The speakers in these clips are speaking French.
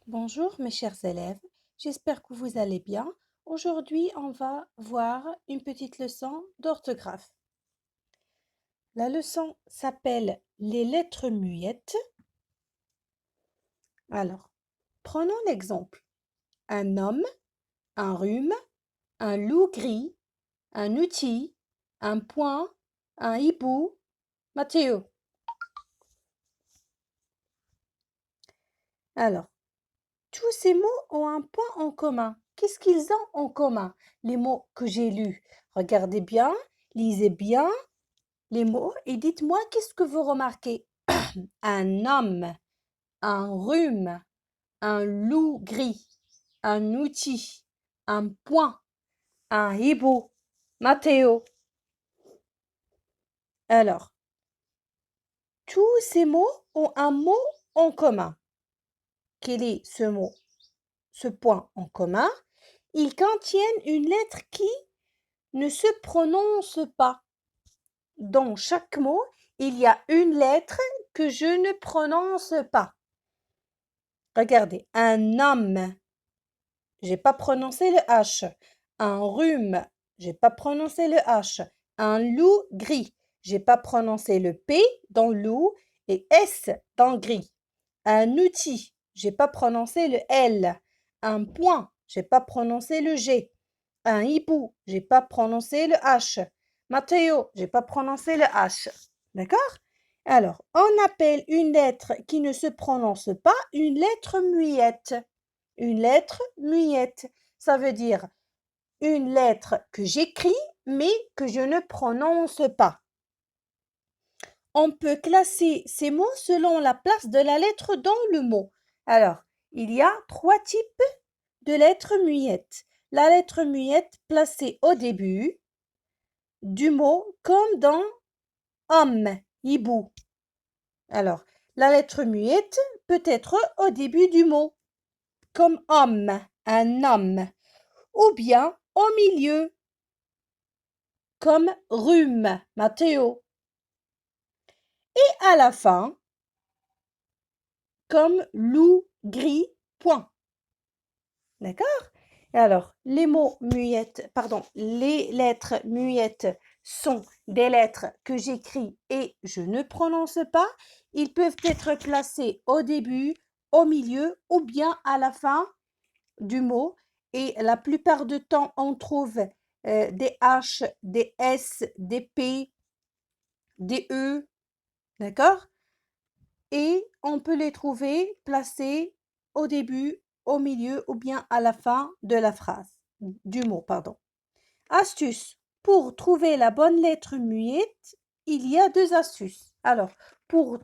Bonjour mes chers élèves, j'espère que vous allez bien. Aujourd'hui, on va voir une petite leçon d'orthographe. La leçon s'appelle les lettres muettes. Alors, prenons l'exemple. Un homme, un rhume, un loup gris, un outil, un point, un hibou, Mathéo. Alors, tous ces mots ont un point en commun. Qu'est-ce qu'ils ont en commun? Les mots que j'ai lus. Regardez bien, lisez bien les mots et dites-moi qu'est-ce que vous remarquez. Un homme, un rhume, un loup gris, un outil, un point, un hibou, Mathéo. Alors, tous ces mots ont un mot en commun. Quel est ce mot? Ce point en commun? Ils contiennent une lettre qui ne se prononce pas. Dans chaque mot, il y a une lettre que je ne prononce pas. Regardez, un homme, j'ai pas prononcé le H. Un rhume, j'ai pas prononcé le H. Un loup gris, j'ai pas prononcé le P dans loup et S dans gris. Un outil, j'ai pas prononcé le L. Un point, j'ai pas prononcé le G. Un hibou, j'ai pas prononcé le H. Mathéo, j'ai pas prononcé le H. D'accord? Alors, on appelle une lettre qui ne se prononce pas une lettre muette. Une lettre muette, ça veut dire une lettre que j'écris mais que je ne prononce pas. On peut classer ces mots selon la place de la lettre dans le mot. Alors, il y a 3 types de lettres muettes. La lettre muette placée au début du mot comme dans homme, hibou. Alors, la lettre muette peut être au début du mot comme homme, un homme, ou bien au milieu comme rhume, Mathéo, et à la fin comme loup, gris, point. D'accord? Alors, les mots muettes, pardon, les lettres muettes sont des lettres que j'écris et je ne prononce pas. Ils peuvent être placés au début, au milieu ou bien à la fin du mot. Et la plupart du temps, on trouve des H, des S, des P, des E, d'accord? Et on peut les trouver placés au début, au milieu ou bien à la fin de la phrase, du mot, pardon. Astuce. Pour trouver la bonne lettre muette, il y a 2 astuces. Alors, pour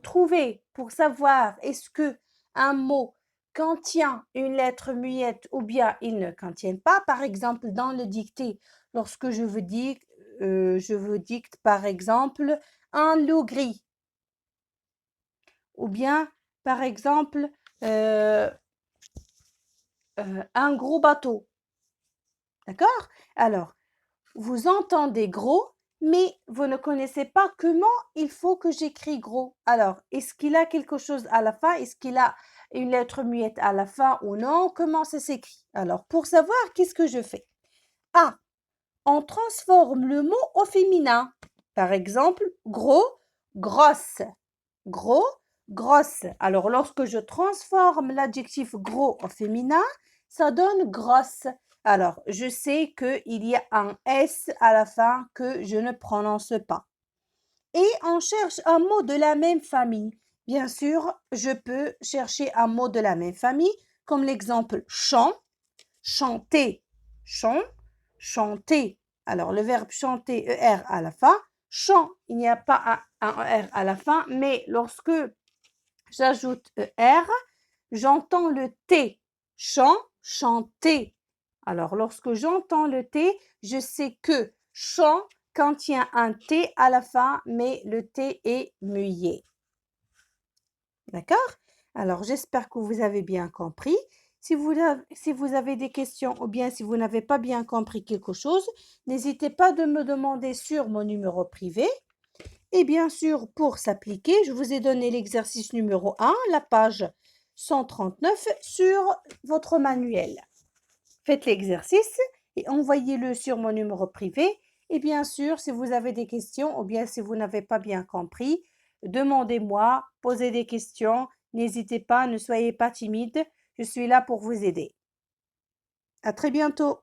savoir est-ce que un mot contient une lettre muette ou bien il ne contient pas, par exemple, dans le dicté, lorsque je vous dicte, par exemple, un loup gris. Ou bien, par exemple, un gros bateau. D'accord? Alors, vous entendez gros, mais vous ne connaissez pas comment il faut que j'écris gros. Alors, est-ce qu'il a quelque chose à la fin? Est-ce qu'il a une lettre muette à la fin ou non? Comment ça s'écrit? Alors, pour savoir, qu'est-ce que je fais? A. On transforme le mot au féminin. Par exemple, gros, grosse. Gros, grosse. Alors, lorsque je transforme l'adjectif gros au féminin, ça donne grosse. Alors, je sais qu'il y a un S à la fin que je ne prononce pas. Et on cherche un mot de la même famille. Bien sûr, je peux chercher un mot de la même famille, comme l'exemple chant, chanter, chant, chanter. Alors, le verbe chanter, ER à la fin. Chant, il n'y a pas un ER à la fin, mais lorsque j'ajoute ER, j'entends le T. Chant, chanter. Alors, lorsque j'entends le T, je sais que chant contient un T à la fin, mais le T est muet. D'accord? Alors, j'espère que vous avez bien compris. Si vous avez des questions ou bien si vous n'avez pas bien compris quelque chose, n'hésitez pas de me demander sur mon numéro privé. Et bien sûr, pour s'appliquer, je vous ai donné l'exercice numéro 1, la page 139 sur votre manuel. Faites l'exercice et envoyez-le sur mon numéro privé. Et bien sûr, si vous avez des questions ou bien si vous n'avez pas bien compris, demandez-moi, posez des questions. N'hésitez pas, ne soyez pas timide. Je suis là pour vous aider. À très bientôt.